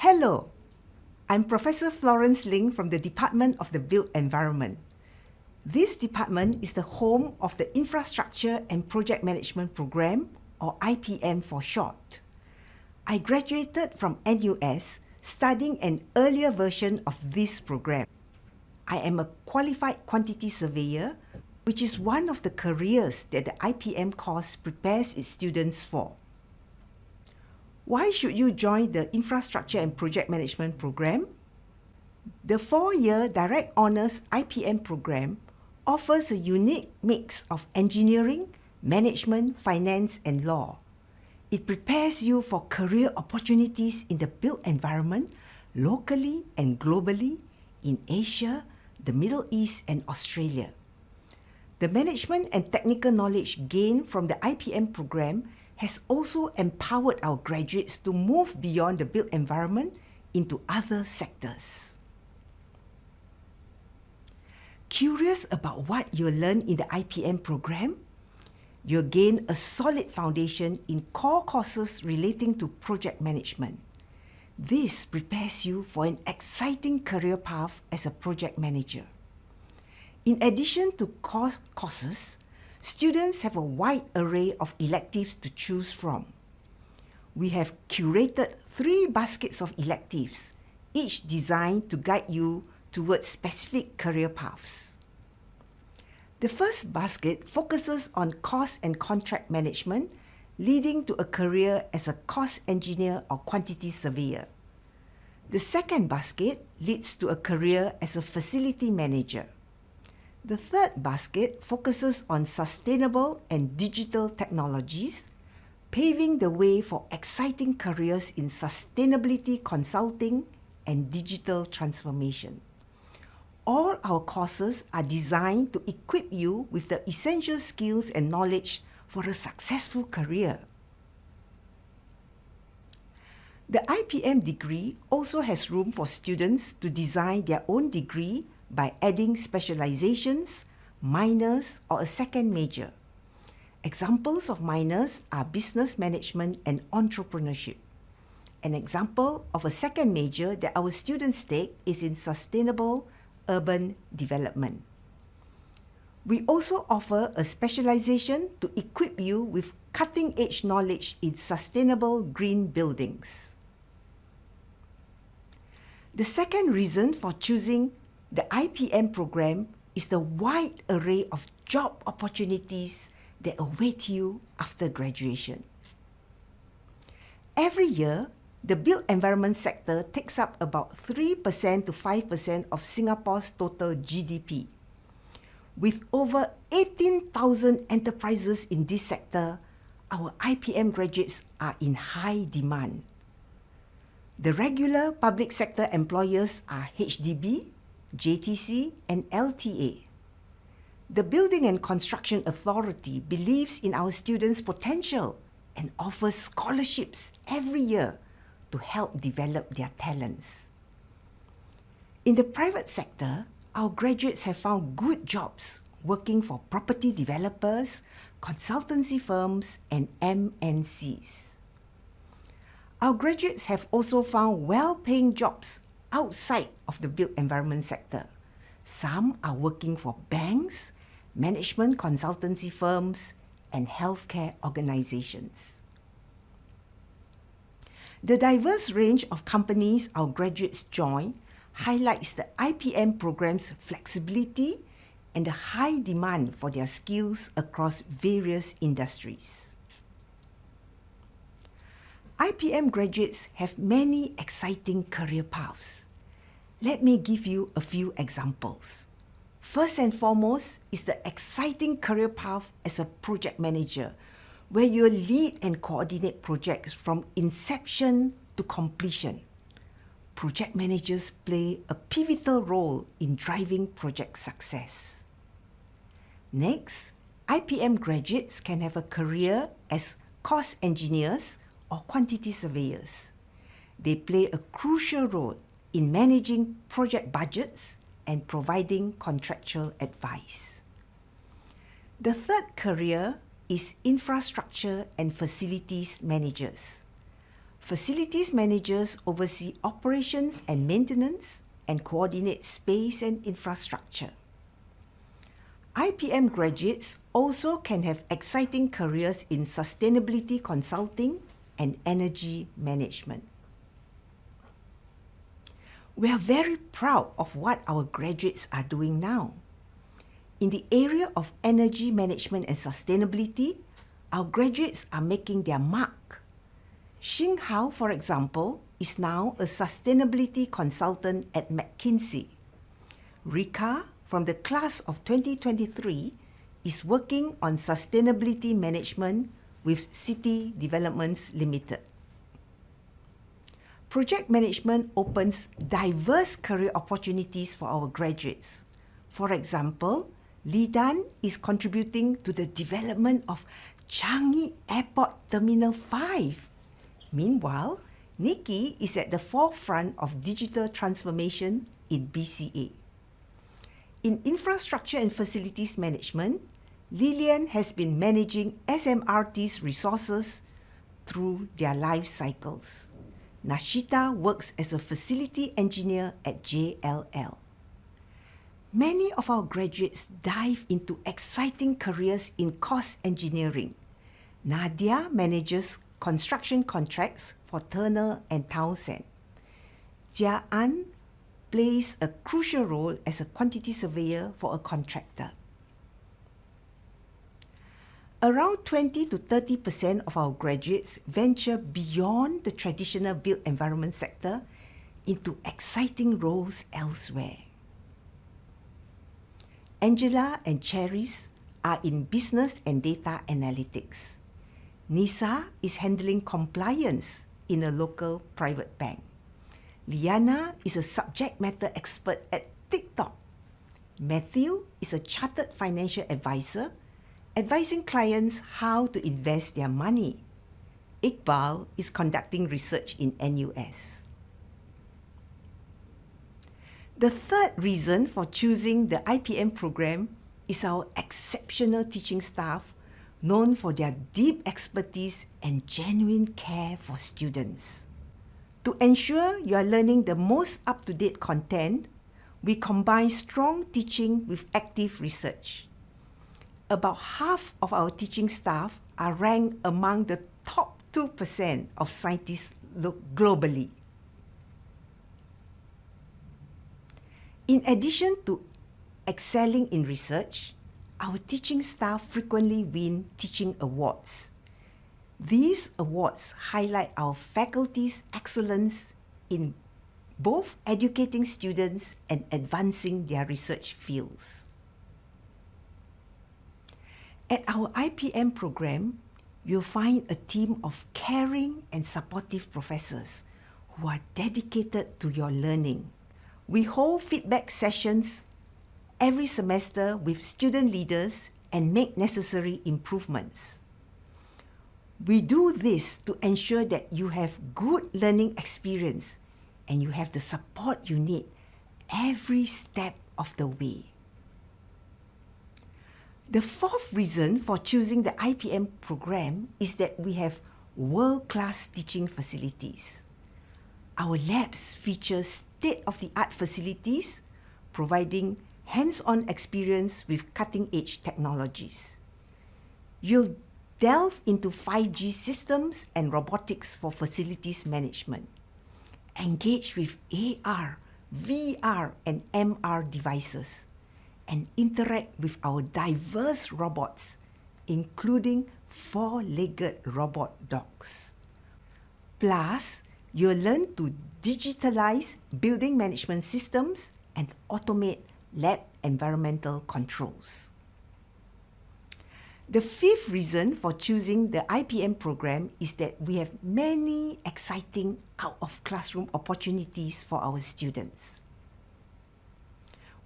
Hello, I'm Professor Florence Ling from the Department of the Built Environment. This department is the home of the Infrastructure and Project Management Program, or IPM for short. I graduated from NUS studying an earlier version of this program. I am a qualified quantity surveyor, which is one of the careers that the IPM course prepares its students for. Why should you join the Infrastructure and Project Management Program? The 4-year Direct Honours IPM program offers a unique mix of engineering, management, finance, and law. It prepares you for career opportunities in the built environment, locally and globally, in Asia, the Middle East, and Australia. The management and technical knowledge gained from the IPM program has also empowered our graduates to move beyond the built environment into other sectors. Curious about what you'll learn in the IPM program? You'll gain a solid foundation in core courses relating to project management. This prepares you for an exciting career path as a project manager. In addition to core courses, students have a wide array of electives to choose from. We have curated 3 baskets of electives, each designed to guide you towards specific career paths. The first basket focuses on cost and contract management, leading to a career as a cost engineer or quantity surveyor. The second basket leads to a career as a facility manager. The third basket focuses on sustainable and digital technologies, paving the way for exciting careers in sustainability consulting and digital transformation. All our courses are designed to equip you with the essential skills and knowledge for a successful career. The IPM degree also has room for students to design their own degree by adding specializations, minors, or a second major. Examples of minors are business management and entrepreneurship. An example of a second major that our students take is in sustainable urban development. We also offer a specialization to equip you with cutting-edge knowledge in sustainable green buildings. The second reason for choosing the IPM program is the wide array of job opportunities that await you after graduation. Every year, the built environment sector takes up about 3% to 5% of Singapore's total GDP. With over 18,000 enterprises in this sector, our IPM graduates are in high demand. The regular public sector employers are HDB, JTC, and LTA. The Building and Construction Authority believes in our students' potential and offers scholarships every year to help develop their talents. In the private sector, our graduates have found good jobs working for property developers, consultancy firms, and MNCs. Our graduates have also found well-paying jobs outside of the built environment sector. Some are working for banks, management consultancy firms, and healthcare organizations. The diverse range of companies our graduates join highlights the IPM program's flexibility and the high demand for their skills across various industries. IPM graduates have many exciting career paths. Let me give you a few examples. First and foremost is the exciting career path as a project manager, where you lead and coordinate projects from inception to completion. Project managers play a pivotal role in driving project success. Next, IPM graduates can have a career as cost engineers or quantity surveyors. They play a crucial role in managing project budgets and providing contractual advice. The third career is infrastructure and facilities managers. Facilities managers oversee operations and maintenance and coordinate space and infrastructure. IPM graduates also can have exciting careers in sustainability consulting and energy management. We are very proud of what our graduates are doing now. In the area of energy management and sustainability, our graduates are making their mark. Xing Hao, for example, is now a sustainability consultant at McKinsey. Rika, from the class of 2023, is working on sustainability management with City Developments Limited. Project management opens diverse career opportunities for our graduates. For example, Li Dan is contributing to the development of Changi Airport Terminal 5. Meanwhile, Nikki is at the forefront of digital transformation in BCA. In infrastructure and facilities management, Lilian has been managing SMRT's resources through their life cycles. Nashita works as a facility engineer at JLL. Many of our graduates dive into exciting careers in cost engineering. Nadia manages construction contracts for Turner and Townsend. Jia An plays a crucial role as a quantity surveyor for a contractor. Around 20 to 30% of our graduates venture beyond the traditional built environment sector into exciting roles elsewhere. Angela and Cherise are in business and data analytics. Nisa is handling compliance in a local private bank. Liana is a subject matter expert at TikTok. Matthew is a chartered financial advisor, advising clients how to invest their money. Iqbal is conducting research in NUS. The third reason for choosing the IPM program is our exceptional teaching staff, known for their deep expertise and genuine care for students. To ensure you are learning the most up-to-date content, we combine strong teaching with active research. About half of our teaching staff are ranked among the top 2% of scientists globally. In addition to excelling in research, our teaching staff frequently win teaching awards. These awards highlight our faculty's excellence in both educating students and advancing their research fields. At our IPM program, you'll find a team of caring and supportive professors who are dedicated to your learning. We hold feedback sessions every semester with student leaders and make necessary improvements. We do this to ensure that you have good learning experience and you have the support you need every step of the way. The fourth reason for choosing the IPM program is that we have world-class teaching facilities. Our labs feature state-of-the-art facilities, providing hands-on experience with cutting-edge technologies. You'll delve into 5G systems and robotics for facilities management. Engage with AR, VR, and MR devices, and interact with our diverse robots, including 4-legged robot dogs. Plus, you'll learn to digitalize building management systems and automate lab environmental controls. The fifth reason for choosing the IPM program is that we have many exciting out-of-classroom opportunities for our students.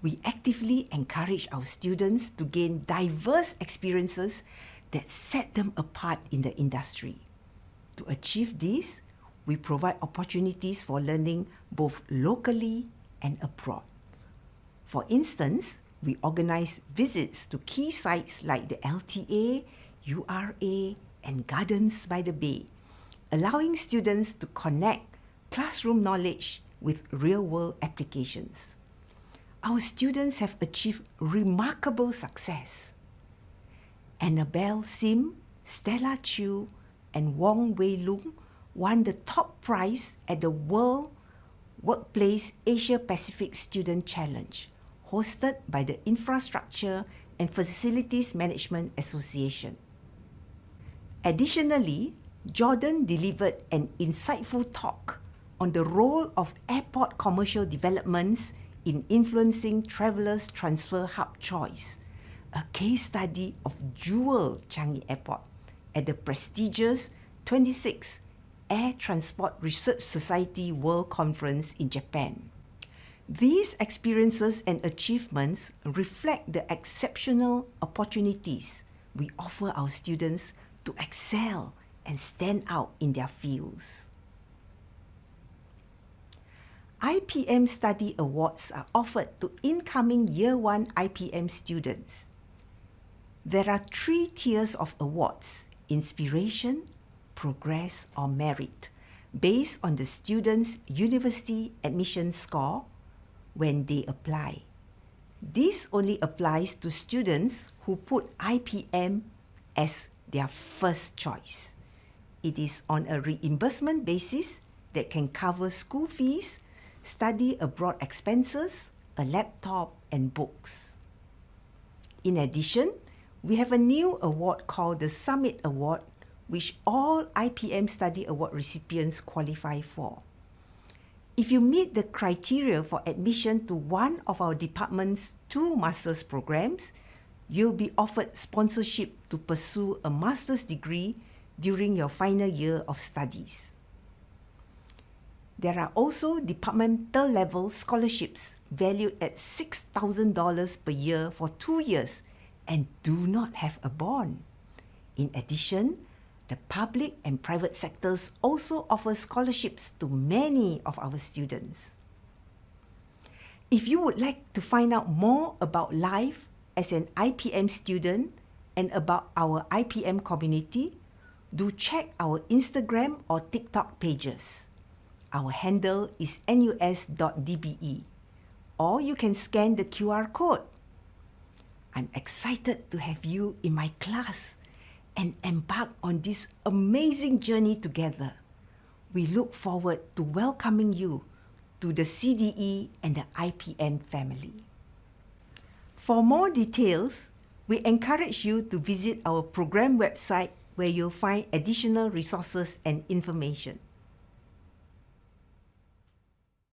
We actively encourage our students to gain diverse experiences that set them apart in the industry. To achieve this, we provide opportunities for learning both locally and abroad. For instance, we organize visits to key sites like the LTA, URA, and Gardens by the Bay, allowing students to connect classroom knowledge with real-world applications. Our students have achieved remarkable success. Annabelle Sim, Stella Chu, and Wong Wei Lung won the top prize at the World Workplace Asia Pacific Student Challenge, hosted by the Infrastructure and Facilities Management Association. Additionally, Jordan delivered an insightful talk on the role of airport commercial developments in influencing travelers' transfer hub choice, a case study of Jewel Changi Airport at the prestigious 26th Air Transport Research Society World Conference in Japan. These experiences and achievements reflect the exceptional opportunities we offer our students to excel and stand out in their fields. IPM Study Awards are offered to incoming Year 1 IPM students. There are 3 tiers of awards: Inspiration, Progress, or Merit, based on the student's university admission score when they apply. This only applies to students who put IPM as their first choice. It is on a reimbursement basis that can cover school fees, study abroad expenses, a laptop, and books. In addition, we have a new award called the Summit Award, which all IPM Study Award recipients qualify for. If you meet the criteria for admission to one of our department's 2 master's programs, you'll be offered sponsorship to pursue a master's degree during your final year of studies. There are also departmental level scholarships valued at $6,000 per year for 2 years and do not have a bond. In addition, the public and private sectors also offer scholarships to many of our students. If you would like to find out more about life as an IPM student and about our IPM community, do check our Instagram or TikTok pages. Our handle is nus.dbe, or you can scan the QR code. I'm excited to have you in my class and embark on this amazing journey together. We look forward to welcoming you to the CDE and the IPM family. For more details, we encourage you to visit our program website where you'll find additional resources and information.